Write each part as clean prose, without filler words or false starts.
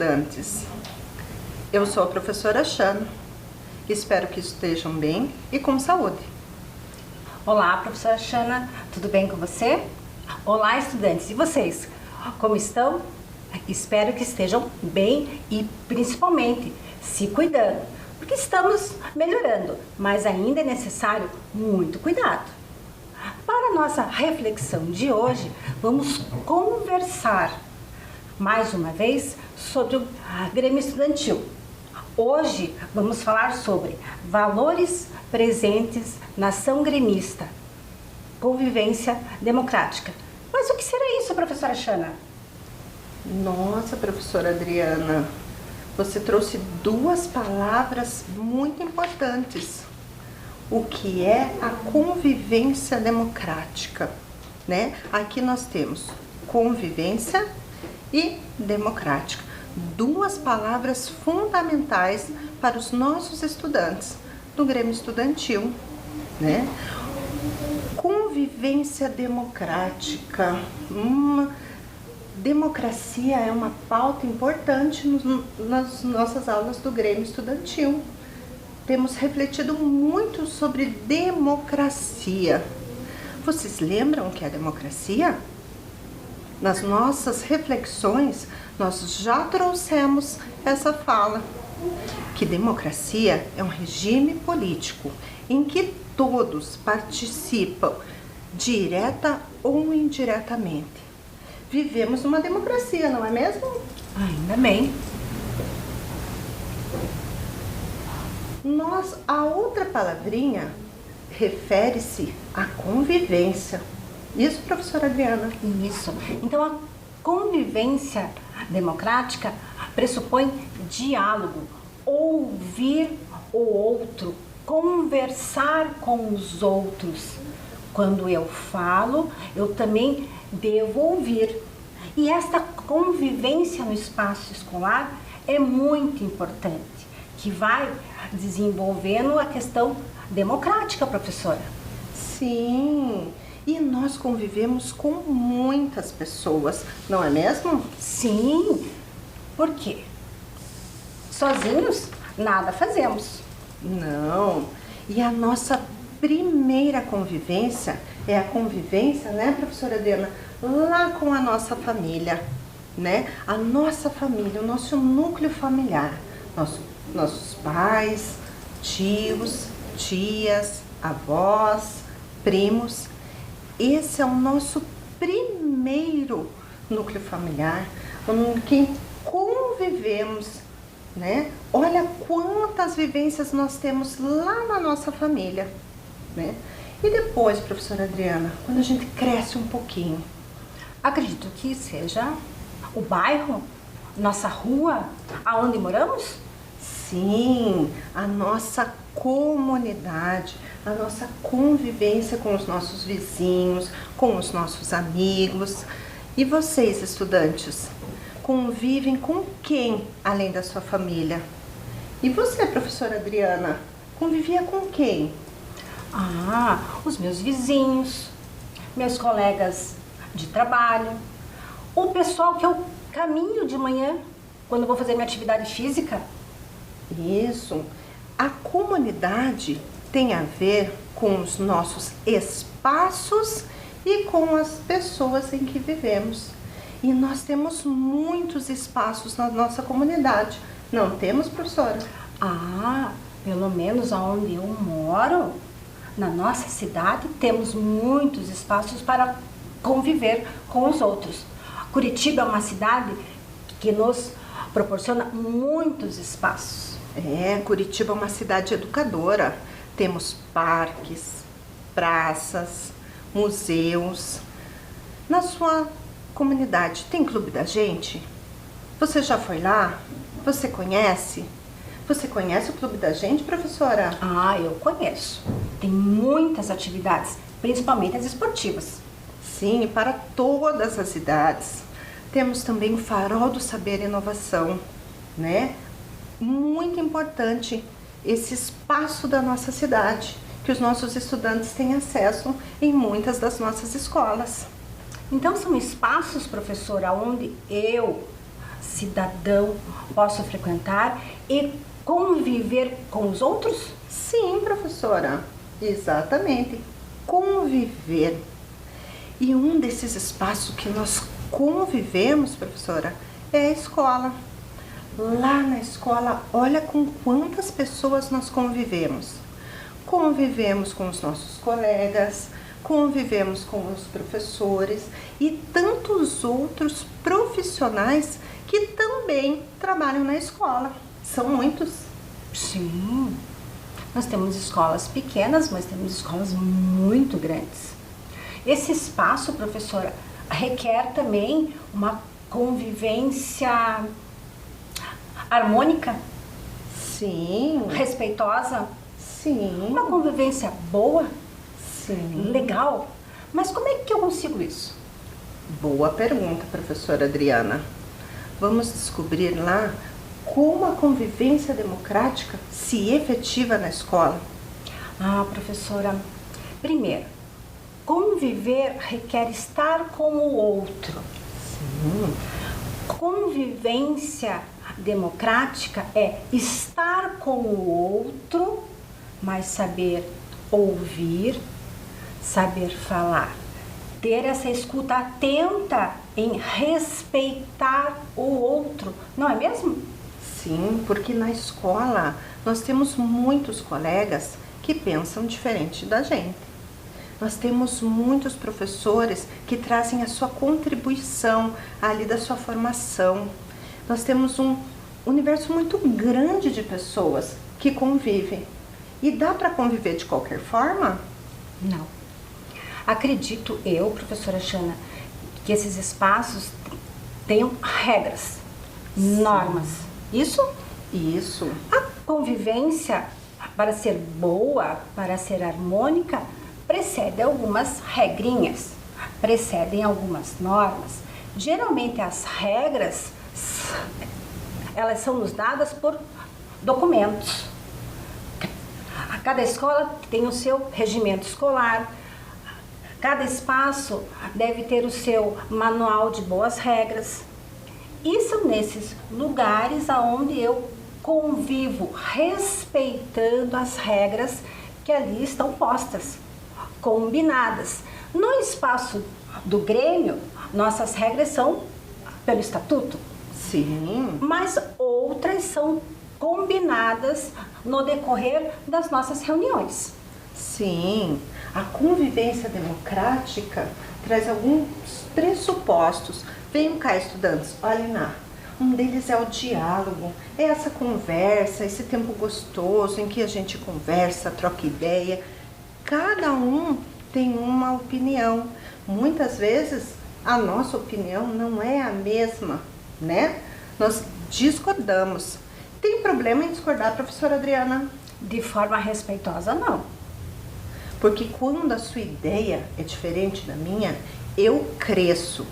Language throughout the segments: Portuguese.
estudantes? Eu sou a professora Shana. Espero que estejam bem e com saúde. Olá, professora Shana, tudo bem com você? Olá, estudantes, e vocês? Como estão? Espero que estejam bem e principalmente se cuidando, porque estamos melhorando, mas ainda é necessário muito cuidado. Para a nossa reflexão de hoje, vamos conversar mais uma vez sobre o Grêmio Estudantil. Hoje vamos falar sobre valores presentes na ação gremista, convivência democrática. Mas o que será isso, professora Shana? Nossa, professora Adriana, você trouxe duas palavras muito importantes. O que é a convivência democrática, né? Aqui nós temos convivência e democrática. Duas palavras fundamentais para os nossos estudantes do Grêmio Estudantil, né? Convivência democrática. Democracia é uma pauta importante nas nossas aulas do Grêmio Estudantil. Temos refletido muito sobre democracia. Vocês lembram o que é democracia? Nas nossas reflexões, nós já trouxemos essa fala, que democracia é um regime político em que todos participam, direta ou indiretamente. Vivemos uma democracia, não é mesmo? Ainda bem. A outra palavrinha refere-se à convivência. Isso, professora Adriana? Isso. Então, a convivência democrática pressupõe diálogo, ouvir o outro, conversar com os outros. Quando eu falo, eu também devo ouvir. E esta convivência no espaço escolar é muito importante, que vai desenvolvendo a questão democrática, professora. Sim, e nós convivemos com muitas pessoas, não é mesmo? Sim, por quê? Sozinhos, nada fazemos. Não, e a nossa primeira convivência é a convivência, né, professora Adriana, lá com a nossa família, né? A nossa família, o nosso núcleo familiar, nossos pais, tios, tias, avós, primos. Esse é o nosso primeiro núcleo familiar, com quem convivemos, né? Olha quantas vivências nós temos lá na nossa família, né? E depois, professora Adriana, quando a gente cresce um pouquinho? Acredito que seja o bairro, nossa rua, aonde moramos? Sim, a nossa comunidade, a nossa convivência com os nossos vizinhos, com os nossos amigos. E vocês, estudantes, convivem com quem além da sua família? E você, professora Adriana, convivia com quem? Os meus vizinhos, meus colegas de trabalho, o pessoal que eu caminho de manhã quando vou fazer minha atividade física. Isso. A comunidade tem a ver com os nossos espaços e com as pessoas em que vivemos. E nós temos muitos espaços na nossa comunidade. Não temos, professora? Pelo menos onde eu moro, na nossa cidade, temos muitos espaços para conviver com os outros. Curitiba é uma cidade que nos proporciona muitos espaços. Curitiba é uma cidade educadora. Temos parques, praças, museus. Na sua comunidade tem Clube da Gente? Você já foi lá? Você conhece? Você conhece o Clube da Gente, professora? Eu conheço. Tem muitas atividades, principalmente as esportivas. Sim, para todas as idades. Temos também o Farol do Saber e Inovação, né? Muito importante esse espaço da nossa cidade, que os nossos estudantes têm acesso em muitas das nossas escolas. Então são espaços, professora, onde eu cidadão posso frequentar e conviver com os outros? Sim, professora, exatamente. Conviver. E um desses espaços que nós convivemos, professora, é a escola. Lá na escola, olha com quantas pessoas nós convivemos. Convivemos com os nossos colegas, convivemos com os professores e tantos outros profissionais que também trabalham na escola. São muitos. Sim, nós temos escolas pequenas, mas temos escolas muito grandes. Esse espaço, professora, requer também uma convivência harmônica, Sim, respeitosa, sim, uma convivência boa, sim. legal. Mas como é que eu consigo isso? Boa pergunta, professora Adriana. Vamos descobrir lá como a convivência democrática se efetiva na escola. Ah, professora, primeiro, conviver requer estar com o outro. Convivência democrática é estar com o outro, mas saber ouvir, saber falar. Ter essa escuta atenta em respeitar o outro, não é mesmo? Sim, porque na escola nós temos muitos colegas que pensam diferente da gente. Nós temos muitos professores que trazem a sua contribuição ali da sua formação. Nós temos um universo muito grande de pessoas que convivem. E dá para conviver de qualquer forma? Não. Acredito eu, professora Shana, que esses espaços tenham regras, normas. Isso? Isso. A convivência, para ser boa, para ser harmônica, precede algumas regrinhas, precedem algumas normas. Geralmente as regras, elas são nos dadas por documentos. Cada escola tem o seu regimento escolar, cada espaço deve ter o seu manual de boas regras. E são nesses lugares aonde eu convivo respeitando as regras que ali estão postas, combinadas. No espaço do Grêmio, nossas regras são pelo estatuto. Sim. Mas outras são combinadas no decorrer das nossas reuniões. Sim, a convivência democrática traz alguns pressupostos. Venham cá, estudantes, olhem lá. Um deles é o diálogo, é essa conversa, esse tempo gostoso em que a gente conversa, troca ideia. Cada um tem uma opinião. Muitas vezes a nossa opinião não é a mesma, né? Nós discordamos. Tem problema em discordar, professora Adriana? De forma respeitosa, não. Porque quando a sua ideia é diferente da minha, eu cresço.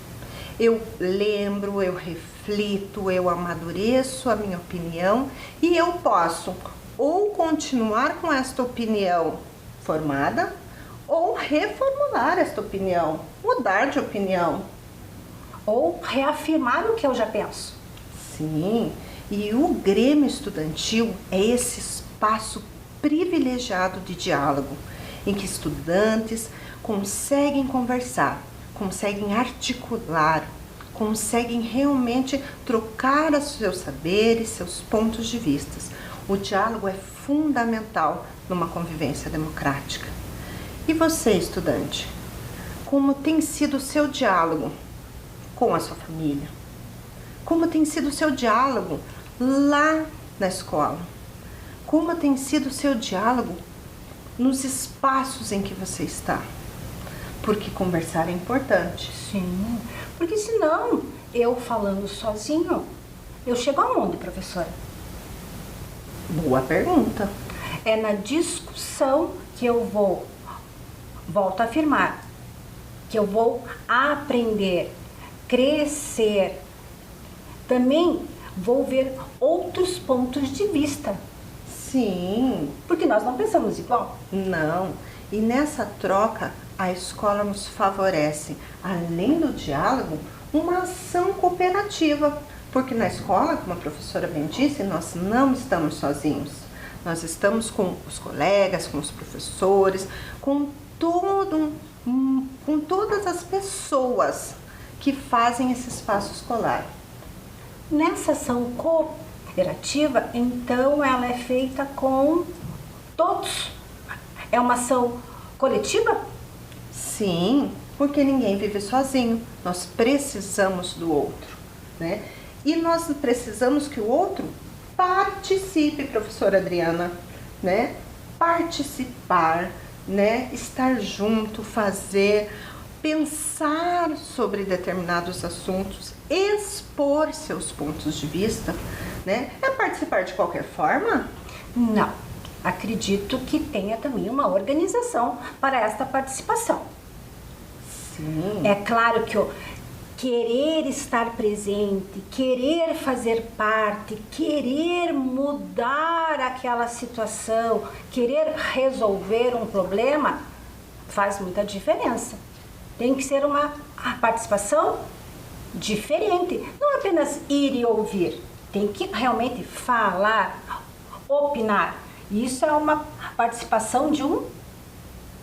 Eu lembro, eu reflito, eu amadureço a minha opinião e eu posso ou continuar com esta opinião formada ou reformular esta opinião, mudar de opinião. Ou reafirmar o que eu já penso. Sim, e o Grêmio Estudantil é esse espaço privilegiado de diálogo, em que estudantes conseguem conversar, conseguem articular, conseguem realmente trocar os seus saberes, seus pontos de vista. O diálogo é fundamental numa convivência democrática. E você, estudante, como tem sido o seu diálogo com a sua família? Como tem sido o seu diálogo lá na escola? Como tem sido o seu diálogo nos espaços em que você está? Porque conversar é importante. Sim, porque senão, eu falando sozinho, eu chego aonde, professora? Boa pergunta. É na discussão que eu volto a afirmar, que eu vou aprender, crescer. Também vou ver outros pontos de vista. Sim. Porque nós não pensamos igual. Não. E nessa troca, a escola nos favorece, além do diálogo, uma ação cooperativa. Porque na escola, como a professora bem disse, nós não estamos sozinhos. Nós estamos com os colegas, com os professores, com todas as pessoas que fazem esse espaço escolar. Nessa ação cooperativa, então, ela é feita com todos? É uma ação coletiva? Sim, porque ninguém vive sozinho. Nós precisamos do outro, né? E nós precisamos que o outro participe, professora Adriana, né? Participar, né? Estar junto, fazer, pensar sobre determinados assuntos, expor seus pontos de vista, né? É participar de qualquer forma? Não. Acredito que tenha também uma organização para esta participação. Sim. É claro que o querer estar presente, querer fazer parte, querer mudar aquela situação, querer resolver um problema, faz muita diferença. Tem que ser uma participação diferente, não apenas ir e ouvir. Tem que realmente falar, opinar. Isso é uma participação de um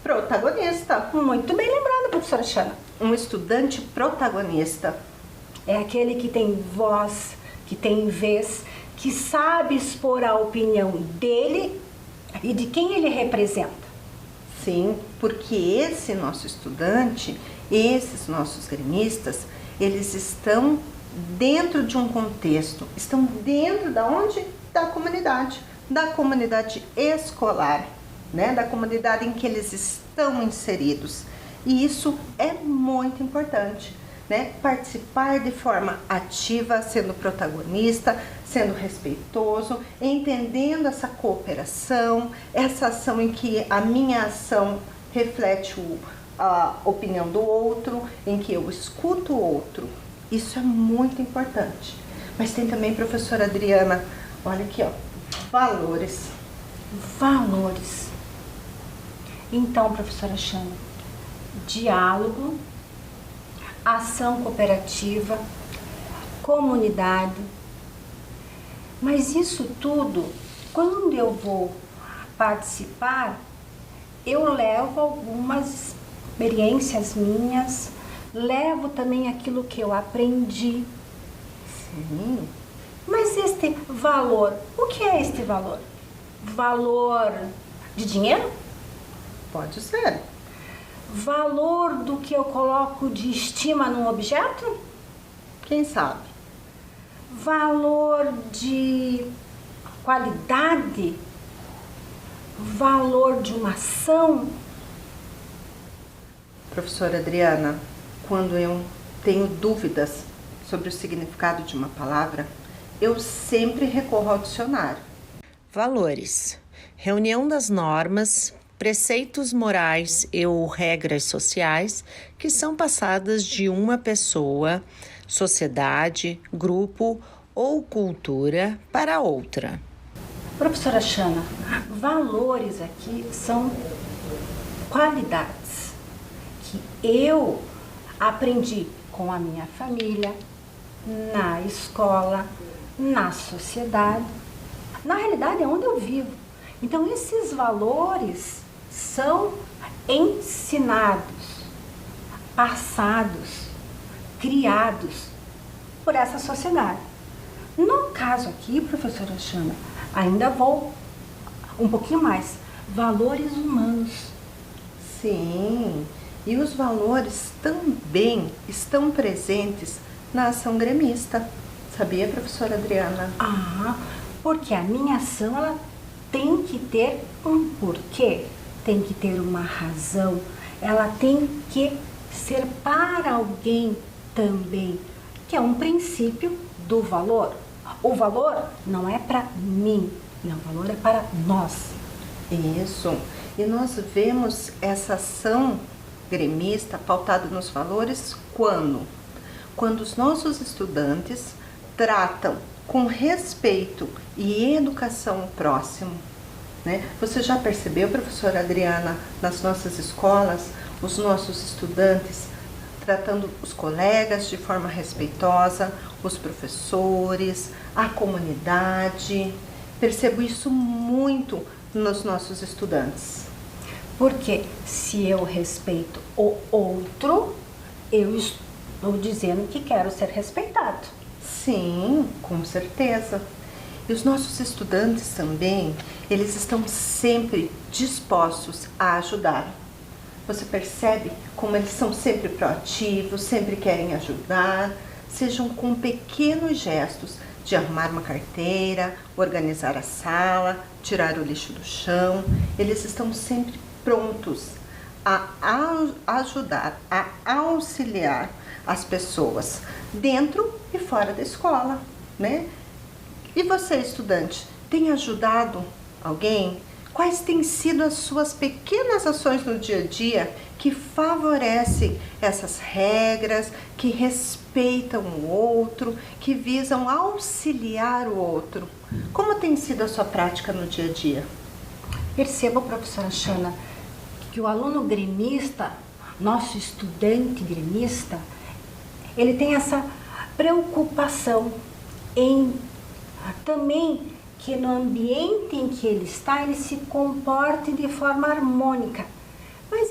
protagonista. Muito bem lembrado, professora Shana. Um estudante protagonista. É aquele que tem voz, que tem vez, que sabe expor a opinião dele e de quem ele representa. Sim, porque esse nosso estudante, esses nossos gremistas, eles estão dentro de um contexto, estão dentro da onde? Da comunidade escolar, né? Da comunidade em que eles estão inseridos. E isso é muito importante, né? Participar de forma ativa, sendo protagonista, sendo respeitoso, entendendo essa cooperação, essa ação em que a minha ação reflete a opinião do outro, em que eu escuto o outro. Isso é muito importante. Mas tem também, professora Adriana, olha aqui, ó, valores. Valores. Então, professora Shana, diálogo, ação cooperativa, comunidade. Mas isso tudo, quando eu vou participar, eu levo algumas experiências minhas, levo também aquilo que eu aprendi. Sim. Mas este valor, o que é este valor? Valor de dinheiro? Pode ser. Valor do que eu coloco de estima num objeto? Quem sabe? Valor de qualidade? Valor de uma ação? Professora Adriana, quando eu tenho dúvidas sobre o significado de uma palavra, eu sempre recorro ao dicionário. Valores. Reunião das normas, preceitos morais ou regras sociais que são passadas de uma pessoa, sociedade, grupo ou cultura para outra. Professora Shana, valores aqui são qualidades que eu aprendi com a minha família, na escola, na sociedade, na realidade é onde eu vivo. Então esses valores são ensinados, passados, criados por essa sociedade. No caso aqui, professora Shana, ainda vou um pouquinho mais, valores humanos. Sim, e os valores também estão presentes na ação gremista. Sabia, professora Adriana? Ah, porque a minha ação ela tem que ter um porquê, tem que ter uma razão, ela tem que ser para alguém também, que é um princípio do valor. O valor não é para mim, não, o valor é para nós. Isso. E nós vemos essa ação gremista pautada nos valores quando? Quando os nossos estudantes tratam com respeito e educação o próximo, né? Você já percebeu, professora Adriana, nas nossas escolas, os nossos estudantes tratando os colegas de forma respeitosa, os professores, a comunidade. Percebo isso muito nos nossos estudantes. Porque se eu respeito o outro, eu estou dizendo que quero ser respeitado. Sim, com certeza. E os nossos estudantes também, eles estão sempre dispostos a ajudar. Você percebe como eles são sempre proativos, sempre querem ajudar, sejam com pequenos gestos de arrumar uma carteira, organizar a sala, tirar o lixo do chão. Eles estão sempre prontos a ajudar, a auxiliar as pessoas dentro e fora da escola, né? E você, estudante, tem ajudado alguém? Quais têm sido as suas pequenas ações no dia a dia que favorecem essas regras, que respeitam o outro, que visam auxiliar o outro? Como tem sido a sua prática no dia a dia? Perceba, professora Shana, que o aluno gremista, nosso estudante gremista, ele tem essa preocupação em também que no ambiente em que ele está, ele se comporte de forma harmônica. Mas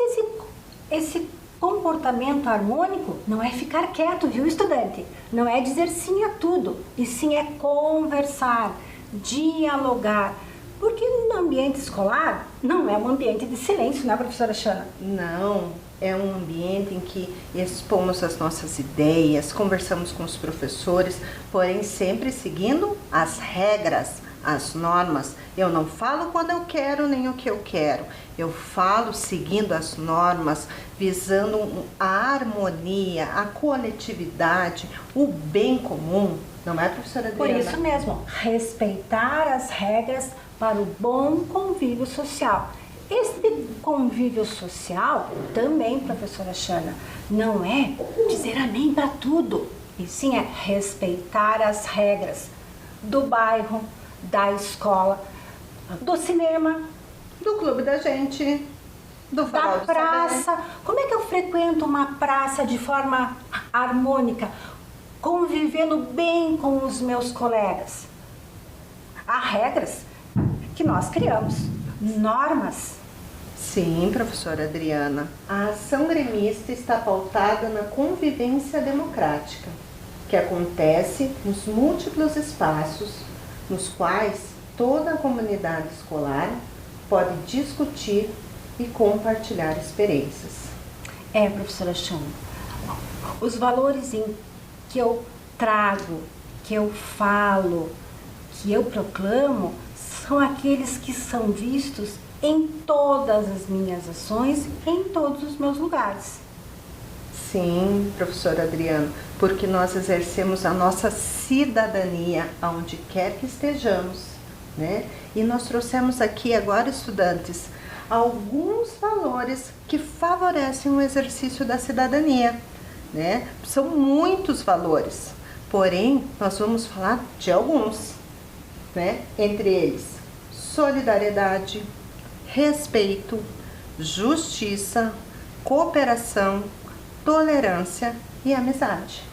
esse comportamento harmônico não é ficar quieto, viu, estudante? Não é dizer sim a tudo, e sim é conversar, dialogar. Porque no ambiente escolar não é um ambiente de silêncio, né, professora Shana? Não, é um ambiente em que expomos as nossas ideias, conversamos com os professores, porém sempre seguindo as regras, as normas. Eu não falo quando eu quero nem o que eu quero. Eu falo seguindo as normas, visando a harmonia, a coletividade, o bem comum. Não é, professora Adriana? Por isso mesmo, respeitar as regras para o bom convívio social. Este convívio social também, professora Shana, não é dizer amém para tudo, e sim é respeitar as regras do bairro, da escola, do cinema, Do clube da gente, do farol da de praça. saber. Como é que eu frequento uma praça de forma harmônica, convivendo bem com os meus colegas? Há regras que nós criamos, normas. Sim, professora Adriana. A ação gremista está pautada na convivência democrática, que acontece nos múltiplos espaços nos quais toda a comunidade escolar pode discutir e compartilhar experiências. Professora Shana, os valores que eu trago, que eu falo, que eu proclamo, são aqueles que são vistos em todas as minhas ações, em todos os meus lugares. Sim, professora Adriana, porque nós exercemos a nossa cidadania aonde quer que estejamos, né? E nós trouxemos aqui agora, estudantes, alguns valores que favorecem o exercício da cidadania, né? São muitos valores, porém nós vamos falar de alguns, né? Entre eles, solidariedade, respeito, justiça, cooperação, tolerância e amizade.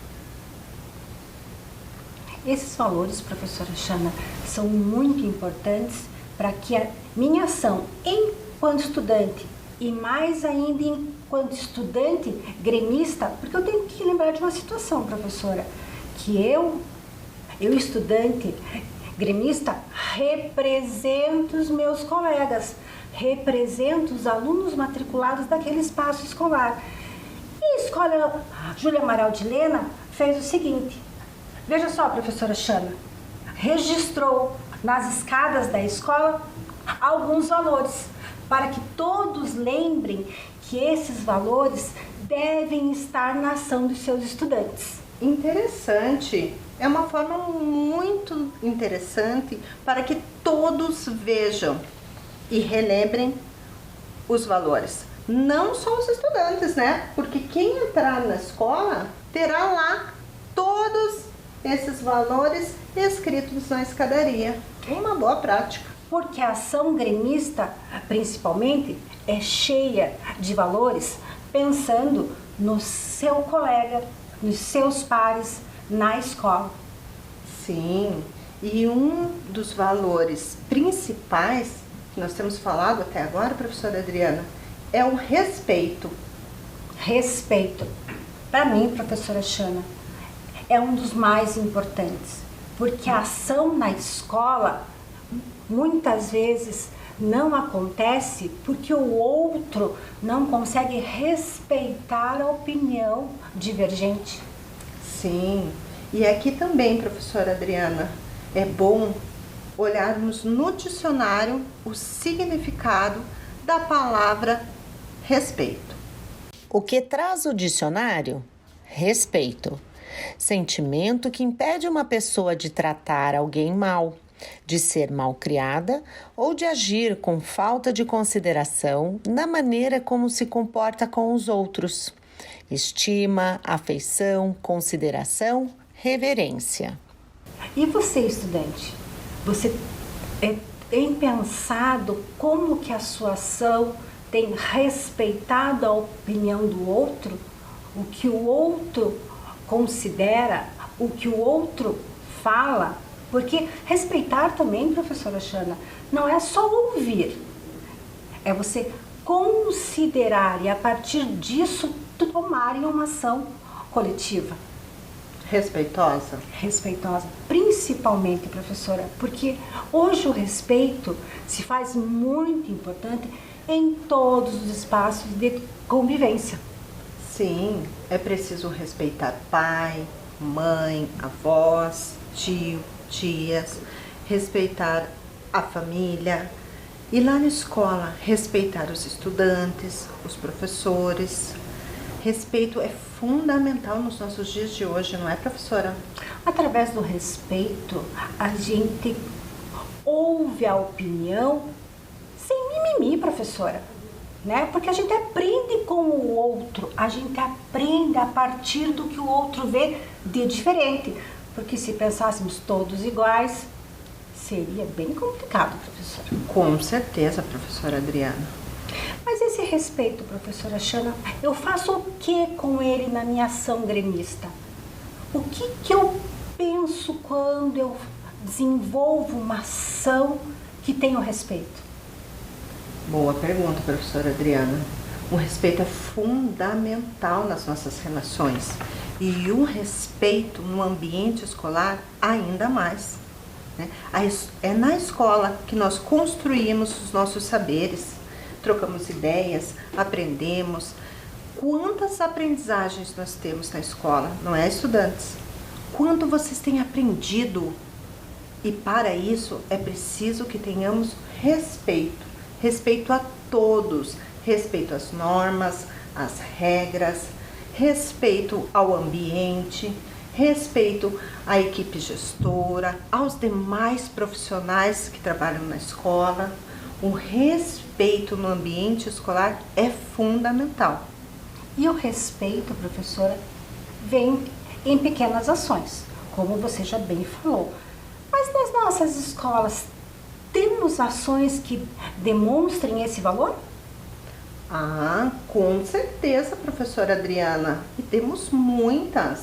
Esses valores, professora Shana, são muito importantes para que a minha ação enquanto estudante e mais ainda enquanto estudante gremista, porque eu tenho que lembrar de uma situação, professora, que eu estudante gremista, represento os meus colegas, represento os alunos matriculados daquele espaço escolar. E a escola Júlia Amaral de Lena fez o seguinte: veja só, professora Shana, registrou nas escadas da escola alguns valores, para que todos lembrem que esses valores devem estar na ação dos seus estudantes. Interessante. É uma forma muito interessante para que todos vejam e relembrem os valores. Não só os estudantes, né? Porque quem entrar na escola terá lá todos esses valores escritos na escadaria. Uma boa prática. Porque a ação gremista, principalmente, é cheia de valores, pensando no seu colega, nos seus pares, na escola. Sim, e um dos valores principais que nós temos falado até agora, professora Adriana, é o respeito. Respeito. Para mim, professora Shana, é um dos mais importantes, porque a ação na escola muitas vezes não acontece porque o outro não consegue respeitar a opinião divergente. Sim, e aqui também, professora Adriana, é bom olharmos no dicionário o significado da palavra respeito. O que traz o dicionário? Respeito. Sentimento que impede uma pessoa de tratar alguém mal, de ser malcriada ou de agir com falta de consideração na maneira como se comporta com os outros. Estima, afeição, consideração, reverência. E você, estudante? Você tem pensado como que a sua ação tem respeitado a opinião do outro? O que o outro considera, o que o outro fala? Porque respeitar também, professora Shana, não é só ouvir. É você considerar e a partir disso tomarem uma ação coletiva. Respeitosa? Respeitosa, principalmente, professora, porque hoje o respeito se faz muito importante em todos os espaços de convivência. Sim, é preciso respeitar pai, mãe, avós, tio, tias, respeitar a família e lá na escola respeitar os estudantes, os professores. Respeito é fundamental nos nossos dias de hoje, não é, professora? Através do respeito, a gente ouve a opinião sem mimimi, professora, né? Porque a gente aprende com o outro, a gente aprende a partir do que o outro vê de diferente. Porque se pensássemos todos iguais, seria bem complicado, professora. Com certeza, professora Adriana. Mas esse respeito, professora Shana, eu faço o que com ele na minha ação gremista? O que eu penso quando eu desenvolvo uma ação que tem o respeito? Boa pergunta, professora Adriana. O respeito é fundamental nas nossas relações e o respeito no ambiente escolar ainda mais, né? É na escola que nós construímos os nossos saberes, trocamos ideias, aprendemos. Quantas aprendizagens nós temos na escola, não é, estudantes? Quanto vocês têm aprendido? E para isso é preciso que tenhamos respeito. Respeito a todos. Respeito às normas, às regras. Respeito ao ambiente. Respeito à equipe gestora, aos demais profissionais que trabalham na escola. O respeito no ambiente escolar é fundamental. E o respeito, professora, vem em pequenas ações, como você já bem falou. Mas nas nossas escolas, temos ações que demonstrem esse valor? Ah, com certeza, professora Adriana. E temos muitas.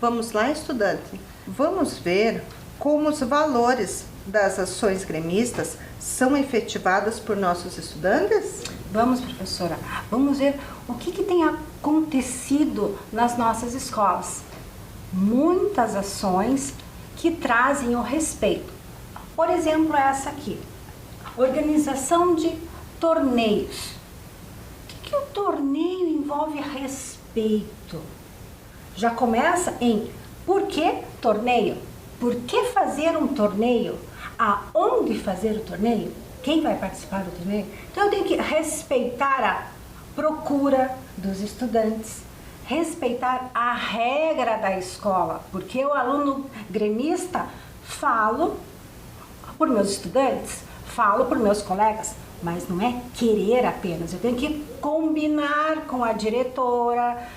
Vamos lá, estudante. Vamos ver como os valores das ações gremistas são efetivadas por nossos estudantes? Vamos, professora. Vamos ver o que tem acontecido nas nossas escolas. Muitas ações que trazem o respeito. Por exemplo, essa aqui. Organização de torneios. O que o torneio envolve respeito? Já começa em por que torneio? Por que fazer um torneio? Aonde fazer o torneio? Quem vai participar do torneio? Então eu tenho que respeitar a procura dos estudantes, respeitar a regra da escola, porque o aluno gremista falo por meus estudantes, falo por meus colegas, mas não é querer apenas, eu tenho que combinar com a diretora,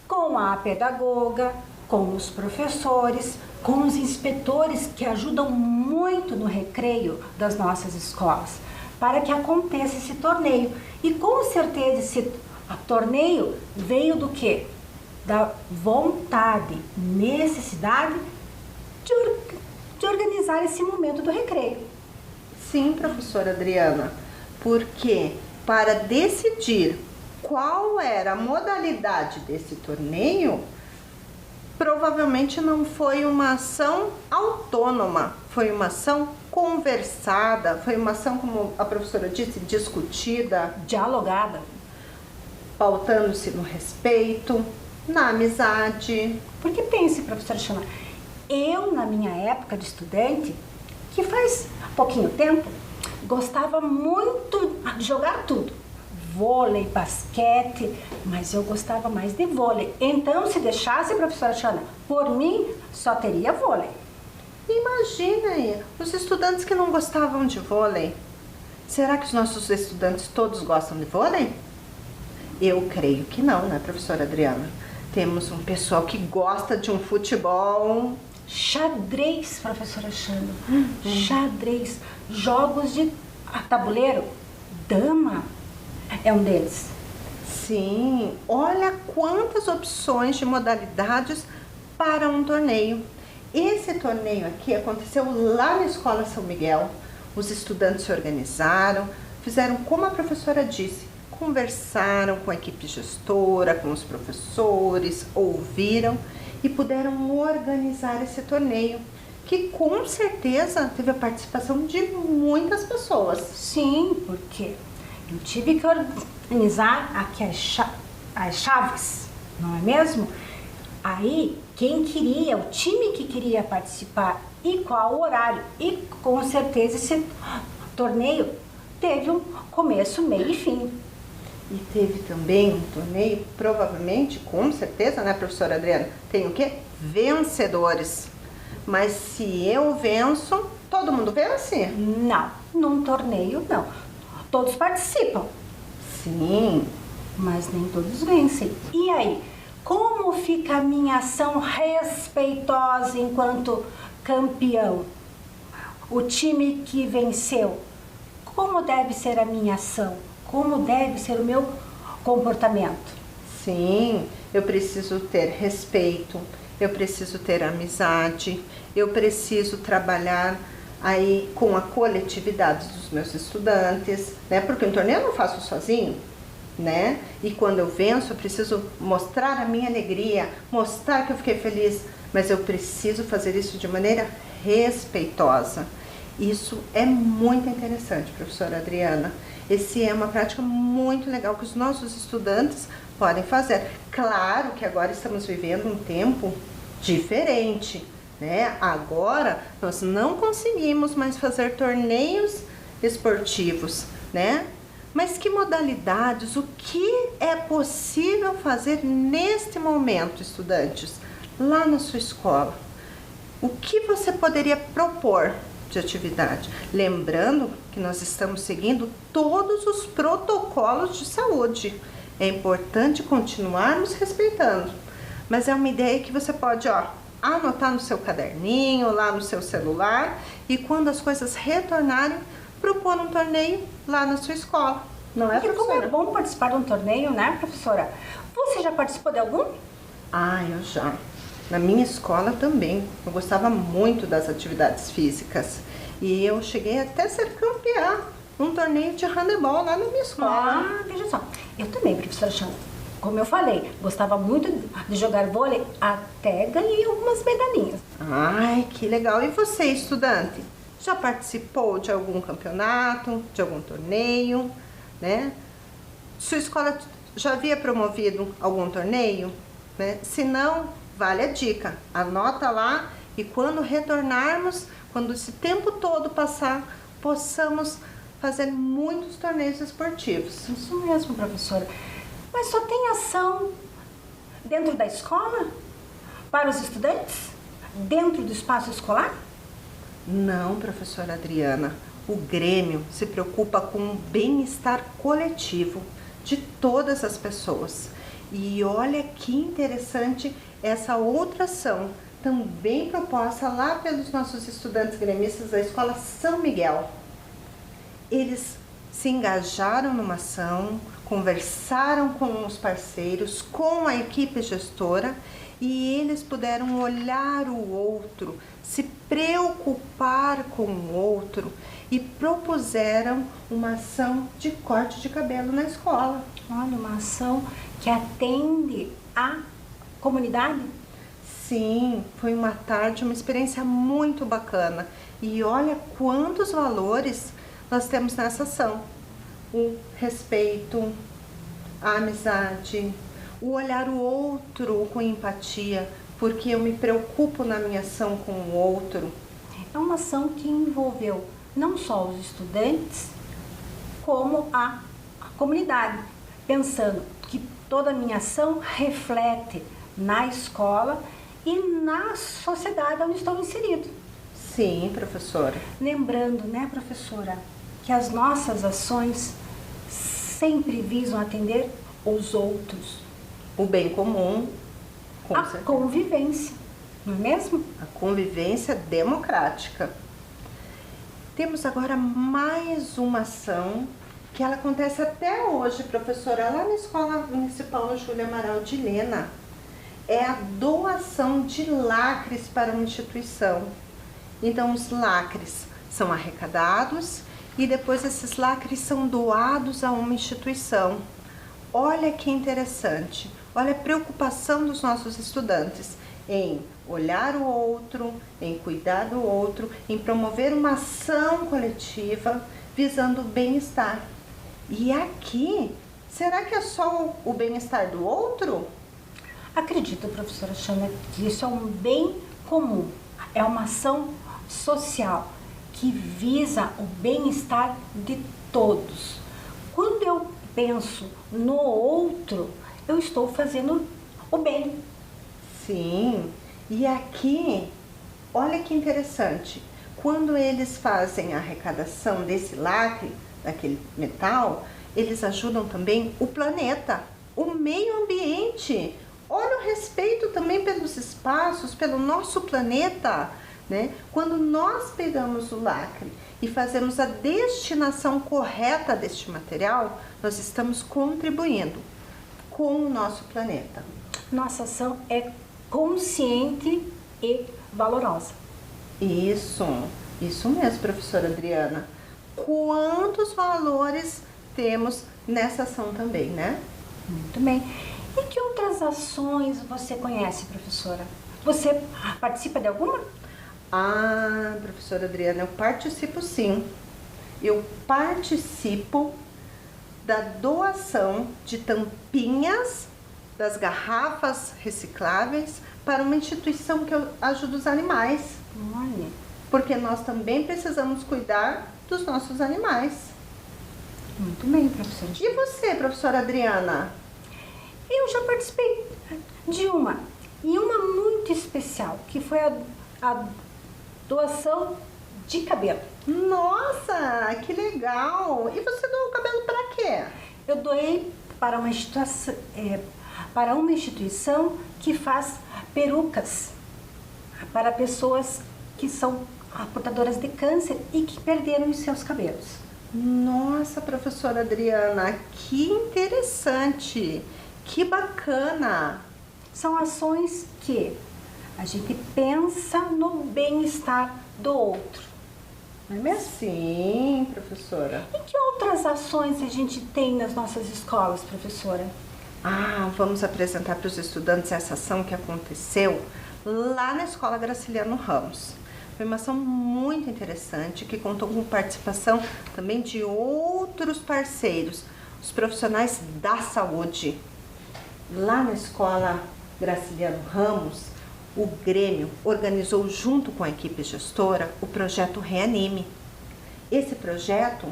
com a pedagoga, com os professores, com os inspetores que ajudam muito no recreio das nossas escolas, para que aconteça esse torneio. E com certeza esse O torneio veio do quê? Da vontade, necessidade de organizar esse momento do recreio. Sim, professora Adriana, porque para decidir qual era a modalidade desse torneio, provavelmente não foi uma ação autônoma, foi uma ação conversada, foi uma ação, como a professora disse, discutida, Dialogada. pautando-se no respeito, na amizade. Porque pense, professora Xana, eu na minha época de estudante, que faz pouquinho tempo, gostava muito de jogar tudo. Vôlei, basquete, mas eu gostava mais de vôlei. Então, se deixasse, professora Xana, por mim, só teria vôlei. Imagina aí, os estudantes que não gostavam de vôlei. Será que os nossos estudantes todos gostam de vôlei? Eu creio que não, né, professora Adriana? Temos um pessoal que gosta de um futebol. Xadrez, professora Xana. Xadrez. Jogos de tabuleiro. Dama é um deles. Sim, olha quantas opções de modalidades para um torneio. Esse torneio aqui aconteceu lá na Escola São Miguel. Os estudantes se organizaram, fizeram como a professora disse, conversaram com a equipe gestora, com os professores, ouviram e puderam organizar esse torneio, que com certeza teve a participação de muitas pessoas. Sim, porque eu tive que organizar aqui as chaves, não é mesmo? Aí, quem queria, o time que queria participar e qual o horário. E com certeza esse torneio teve um começo, meio e fim. E teve também um torneio, provavelmente, com certeza, né, professora Adriana? Tem o quê? Vencedores. Mas se eu venço, todo mundo vence? Não, num torneio não. Todos participam, Sim. mas nem todos vencem. E aí, como fica a minha ação respeitosa enquanto campeão? O time que venceu, como deve ser a minha ação? Como deve ser o meu comportamento? Sim, eu preciso ter respeito, eu preciso ter amizade, eu preciso trabalhar aí com a coletividade dos meus estudantes, né? Porque um torneio eu não faço sozinho, né? E quando eu venço, eu preciso mostrar a minha alegria, mostrar que eu fiquei feliz, mas eu preciso fazer isso de maneira respeitosa. Isso é muito interessante, professora Adriana. Esse é uma prática muito legal que os nossos estudantes podem fazer. Claro que agora estamos vivendo um tempo diferente, né? Agora nós não conseguimos mais fazer torneios esportivos, né? Mas que modalidades, o que é possível fazer neste momento, estudantes, lá na sua escola? O que você poderia propor de atividade? Lembrando que nós estamos seguindo todos os protocolos de saúde. É importante continuarmos respeitando, mas é uma ideia que você pode, anotar no seu caderninho, lá no seu celular, e quando as coisas retornarem, propor um torneio lá na sua escola. Não é, Porque como professora? é bom participar de um torneio, né, professora? Você já participou de algum? Eu já. Na minha escola também. Eu gostava muito das atividades físicas. E eu cheguei até a ser campeã num torneio de handebol lá na minha escola. Veja só. Eu também, professora Xana. Como eu falei, gostava muito de jogar vôlei, até ganhei algumas medalhinhas. Ai, que legal. E você, estudante? Já participou de algum campeonato, de algum torneio, né? Sua escola já havia promovido algum torneio, né? Se não, vale a dica. Anota lá e quando retornarmos, quando esse tempo todo passar, possamos fazer muitos torneios esportivos. Isso mesmo, professora. Mas só tem ação dentro da escola? Para os estudantes? Dentro do espaço escolar? Não, professora Adriana. O Grêmio se preocupa com o bem-estar coletivo de todas as pessoas. E olha que interessante essa outra ação, também proposta lá pelos nossos estudantes gremistas da Escola São Miguel. Eles se engajaram numa ação, conversaram com os parceiros, com a equipe gestora e eles puderam olhar o outro, se preocupar com o outro e propuseram uma ação de corte de cabelo na escola. Olha, uma ação que atende a comunidade? Sim, foi uma tarde, uma experiência muito bacana. E olha quantos valores nós temos nessa ação. O respeito, a amizade, o olhar o outro com empatia, porque eu me preocupo na minha ação com o outro. É uma ação que envolveu não só os estudantes, como a comunidade, pensando que toda a minha ação reflete na escola e na sociedade onde estou inserido. Sim, professora. Lembrando, né, professora, que as nossas ações sempre visam atender os outros. O bem comum, com A certeza. convivência, não é mesmo? A convivência democrática. Temos agora mais uma ação que ela acontece até hoje, professora, lá na Escola Municipal Júlia Amaral de Lena. É a doação de lacres para uma instituição. Então, os lacres são arrecadados e depois esses lacres são doados a uma instituição. Olha que interessante, olha a preocupação dos nossos estudantes em olhar o outro, em cuidar do outro, em promover uma ação coletiva visando o bem-estar. E aqui, será que é só o bem-estar do outro? Acredito, professora Xana, que isso é um bem comum, é uma ação social que visa o bem-estar de todos. Quando eu penso no outro, eu estou fazendo o bem. Sim, e aqui, olha que interessante, quando eles fazem a arrecadação desse lacre, daquele metal, eles ajudam também o planeta, o meio ambiente. Olha o respeito também pelos espaços, pelo nosso planeta, né? Quando nós pegamos o lacre e fazemos a destinação correta deste material, nós estamos contribuindo com o nosso planeta. Nossa ação é consciente e valorosa. Isso mesmo, professora Adriana. Quantos valores temos nessa ação também, né? Muito bem. E que outras ações você conhece, professora? Você participa de alguma? Ah, professora Adriana, eu participo sim. Eu participo da doação de tampinhas das garrafas recicláveis para uma instituição que ajuda os animais. Olha, Porque nós também precisamos cuidar dos nossos animais. muito bem, professora. E você, professora Adriana? Eu já participei de uma, e uma muito especial, que foi a doação de cabelo. Nossa, que legal! E você doou o cabelo para quê? Eu doei para uma instituição que faz perucas para pessoas que são portadoras de câncer e que perderam os seus cabelos. Nossa, professora Adriana, que interessante! Que bacana! São ações que a gente pensa no bem-estar do outro, não é mesmo? Sim, professora. E que outras ações a gente tem nas nossas escolas, professora? Ah, vamos apresentar para os estudantes essa ação que aconteceu lá na Escola Graciliano Ramos. Foi uma ação muito interessante que contou com participação também de outros parceiros, os profissionais da saúde. Lá na Escola Graciliano Ramos, o Grêmio organizou junto com a equipe gestora o projeto Reanime. Esse projeto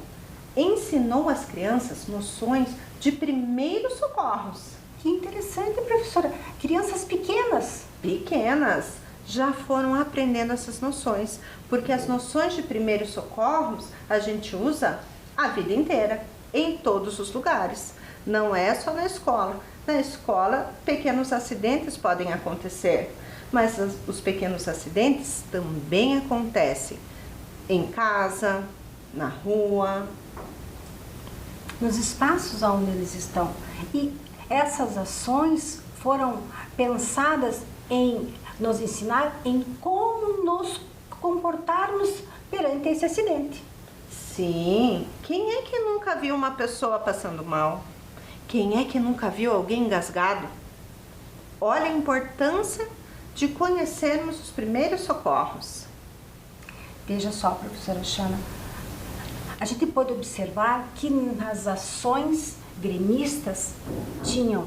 ensinou às crianças noções de primeiros socorros. Que interessante, professora. Crianças pequenas. Pequenas já foram aprendendo essas noções, porque as noções de primeiros socorros a gente usa a vida inteira, em todos os lugares. Não é só na escola. Na escola, pequenos acidentes podem acontecer, mas os pequenos acidentes também acontecem em casa, na rua. nos espaços onde eles estão. E essas ações foram pensadas em nos ensinar em como nos comportarmos perante esse acidente. Sim, quem é que nunca viu uma pessoa passando mal? Quem é que nunca viu alguém engasgado? Olha a importância de conhecermos os primeiros socorros. Veja só, professora Shana, a gente pode observar que nas ações gremistas tinham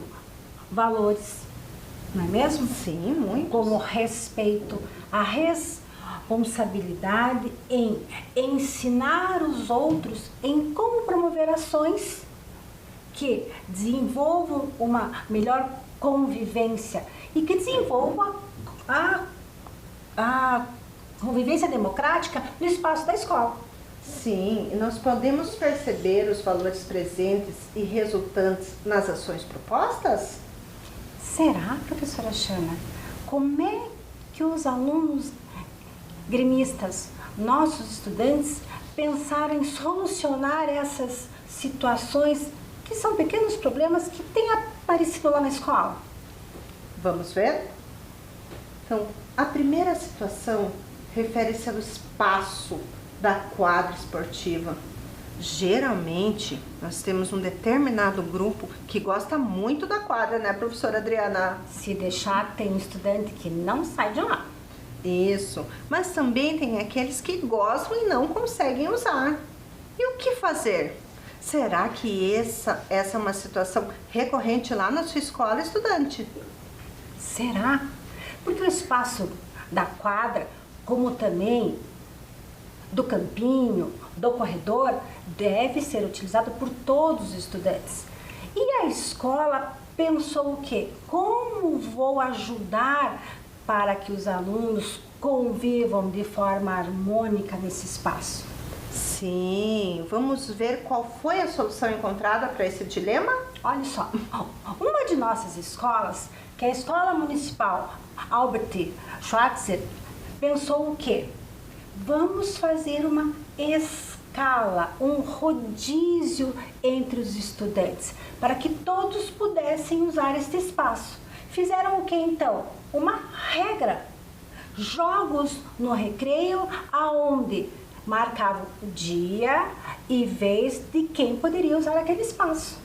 valores, não é mesmo? Sim, muito. Como respeito, a responsabilidade em ensinar os outros em como promover ações que desenvolvam uma melhor convivência e que desenvolvam a convivência democrática no espaço da escola. Sim, e nós podemos perceber os valores presentes e resultantes nas ações propostas? Será, professora Shana? Como é que os alunos gremistas, nossos estudantes, pensaram em solucionar essas situações que são pequenos problemas que têm aparecido lá na escola? Vamos ver? Então, a primeira situação refere-se ao espaço da quadra esportiva. Geralmente, nós temos um determinado grupo que gosta muito da quadra, né, professora Adriana? Se deixar, tem um estudante que não sai de lá. Isso, mas também tem aqueles que gostam e não conseguem usar. E o que fazer? Será que essa é uma situação recorrente lá na sua escola, estudante? Será? Porque o espaço da quadra, como também do campinho, do corredor, deve ser utilizado por todos os estudantes. E a escola pensou o quê? Como vou ajudar para que os alunos convivam de forma harmônica nesse espaço? Sim, vamos ver qual foi a solução encontrada para esse dilema? Olha só, uma de nossas escolas, que é a Escola Municipal Albert Schweitzer, pensou o quê? Vamos fazer uma escala, um rodízio entre os estudantes, para que todos pudessem usar este espaço. Fizeram o que então? Uma regra. Jogos no recreio, aonde marcavam o dia e vez de quem poderia usar aquele espaço.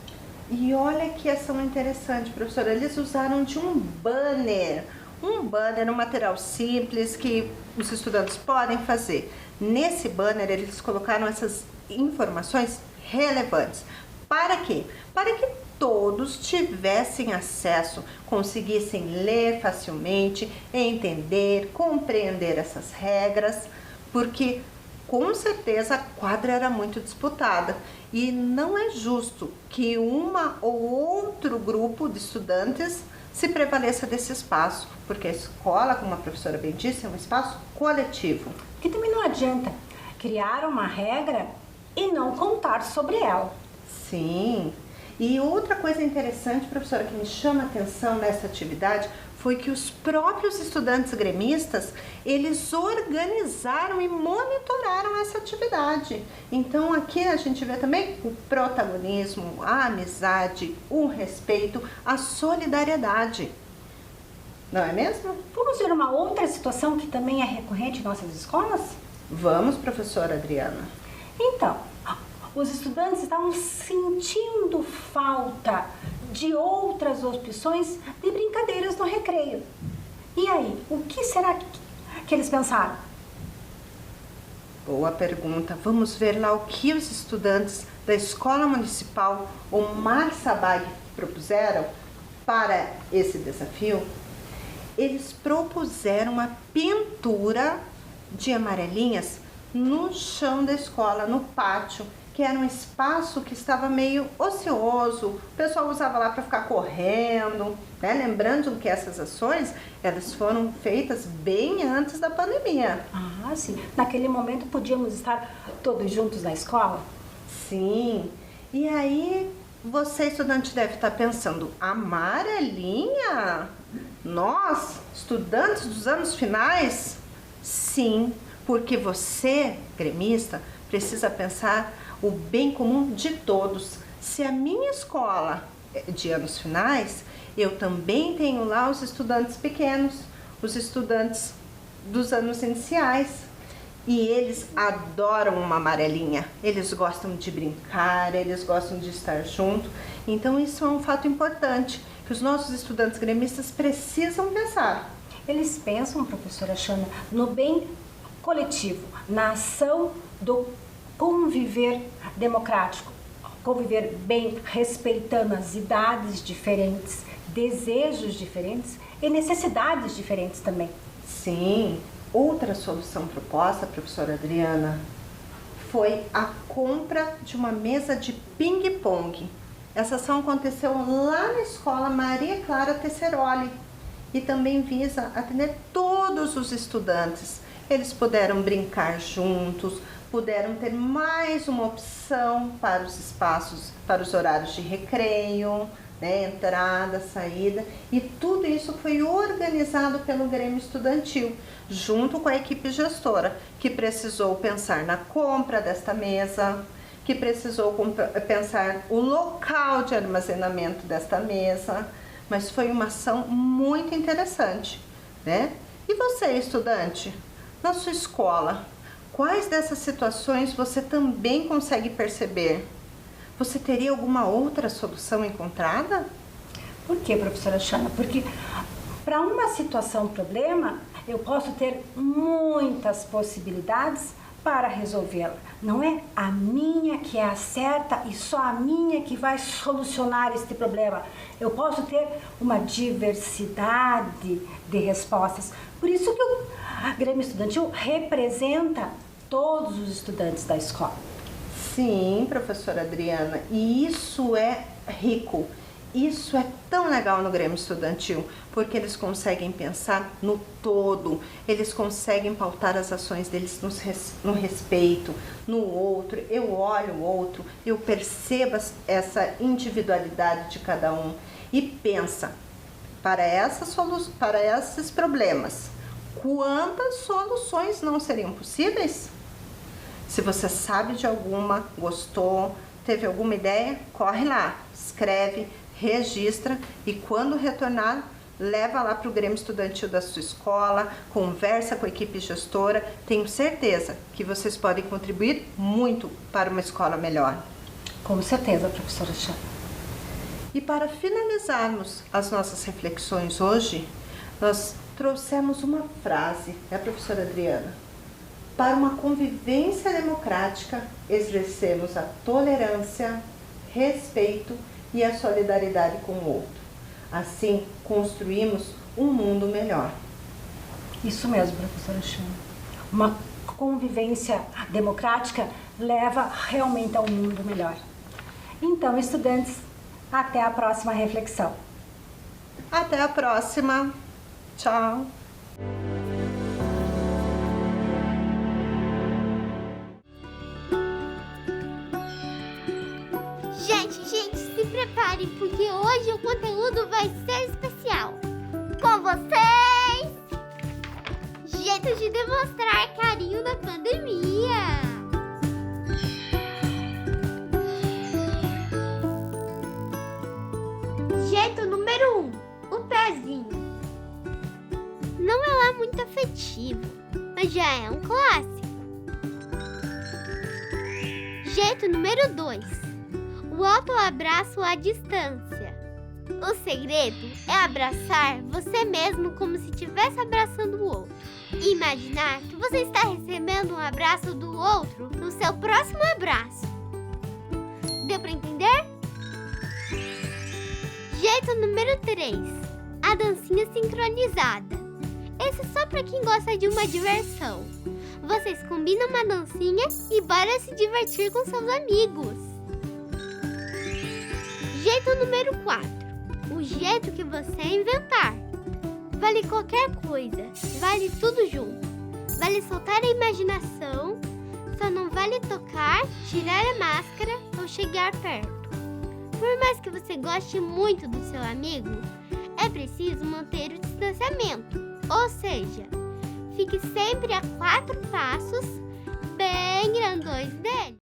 E olha que ação interessante, professora. Eles usaram de um banner, um material simples que os estudantes podem fazer. Nesse banner, eles colocaram essas informações relevantes. Para quê? Para que todos tivessem acesso, conseguissem ler facilmente, entender, compreender essas regras, porque com certeza a quadra era muito disputada e não é justo que uma ou outro grupo de estudantes se prevaleça desse espaço, porque a escola, como a professora bem disse, é um espaço coletivo. Que também não adianta criar uma regra e não contar sobre ela. Sim. E outra coisa interessante, professora, que me chama a atenção nessa atividade foi que os próprios estudantes gremistas, eles organizaram e monitoraram essa atividade. Então aqui a gente vê também o protagonismo, a amizade, o respeito, a solidariedade. Não é mesmo? Vamos ver uma outra situação que também é recorrente em nossas escolas? Vamos, professora Adriana. Então, os estudantes estavam sentindo falta de outras opções de brincadeiras no recreio. E aí, o que será que eles pensaram? Boa pergunta. Vamos ver lá o que os estudantes da Escola Municipal Omar Sabag propuseram para esse desafio. Eles propuseram uma pintura de amarelinhas no chão da escola, no pátio, que era um espaço que estava meio ocioso, o pessoal usava lá para ficar correndo, né? Lembrando que essas ações, elas foram feitas bem antes da pandemia. Ah, sim. Naquele momento podíamos estar todos juntos na escola? Sim. E aí, você, estudante, deve estar pensando, amarelinha? Nós, estudantes dos anos finais? Sim, porque você, gremista, precisa pensar o bem comum de todos, Se a minha escola é de anos finais, eu também tenho lá os estudantes pequenos, os estudantes dos anos iniciais. E eles adoram uma amarelinha, eles gostam de brincar, eles gostam de estar junto. Então isso é um fato importante, que os nossos estudantes gremistas precisam pensar. Eles pensam, professora Shana, no bem coletivo, na ação do conviver democrático, conviver bem, respeitando as idades diferentes, desejos diferentes e necessidades diferentes também. Sim, outra solução proposta, professora Adriana, foi a compra de uma mesa de ping-pong. Essa ação aconteceu lá na escola Maria Clara Tesseroli e também visa atender todos os estudantes. Eles puderam brincar juntos, puderam ter mais uma opção para os espaços, para os horários de recreio, né, entrada, saída, e tudo isso foi organizado pelo Grêmio Estudantil, junto com a equipe gestora, que precisou pensar na compra desta mesa, que precisou pensar o local de armazenamento desta mesa, mas foi uma ação muito interessante, né? E você, estudante, na sua escola, quais dessas situações você também consegue perceber? Você teria alguma outra solução encontrada? Por quê, professora Shana? Porque para uma situação problema, eu posso ter muitas possibilidades para resolvê-la. Não é a minha que é a certa e só a minha que vai solucionar este problema. Eu posso ter uma diversidade de respostas. Por isso que o Grêmio Estudantil representa todos os estudantes da escola. Sim, professora Adriana, e isso é rico, isso é tão legal no Grêmio Estudantil, porque eles conseguem pensar no todo, eles conseguem pautar as ações deles no respeito, no outro. Eu olho o outro, eu percebo essa individualidade de cada um e pensa, para esses problemas, quantas soluções não seriam possíveis? Se você sabe de alguma, gostou, teve alguma ideia, corre lá, escreve, registra e quando retornar, leva lá para o Grêmio Estudantil da sua escola, conversa com a equipe gestora. Tenho certeza que vocês podem contribuir muito para uma escola melhor. Com certeza, professora Shana. E para finalizarmos as nossas reflexões hoje, nós trouxemos uma frase, né, professora Adriana? Para uma convivência democrática, exercemos a tolerância, respeito e a solidariedade com o outro. Assim, construímos um mundo melhor. Isso mesmo, professora Shana. Uma convivência democrática leva realmente a um mundo melhor. Então, estudantes, até a próxima reflexão. Até a próxima. Tchau. Gente, se preparem, porque hoje o conteúdo vai ser especial. Com vocês, jeito de demonstrar carinho na pandemia. Jeito número 1, o pezinho. Não é lá muito afetivo, mas já é um clássico. Jeito número 2, o autoabraço à distância. O segredo é abraçar você mesmo como se estivesse abraçando o outro. E imaginar que você está recebendo um abraço do outro no seu próximo abraço. Deu para entender? Jeito número 3, a dancinha sincronizada. Esse é só para quem gosta de uma diversão. Vocês combinam uma dancinha e bora se divertir com seus amigos. Jeito número 4, o jeito que você inventar. Vale qualquer coisa, vale tudo junto. Vale soltar a imaginação, só não vale tocar, tirar a máscara ou chegar perto. Por mais que você goste muito do seu amigo, é preciso manter o distanciamento. Ou seja, fique sempre a 4 passos bem grandões dele.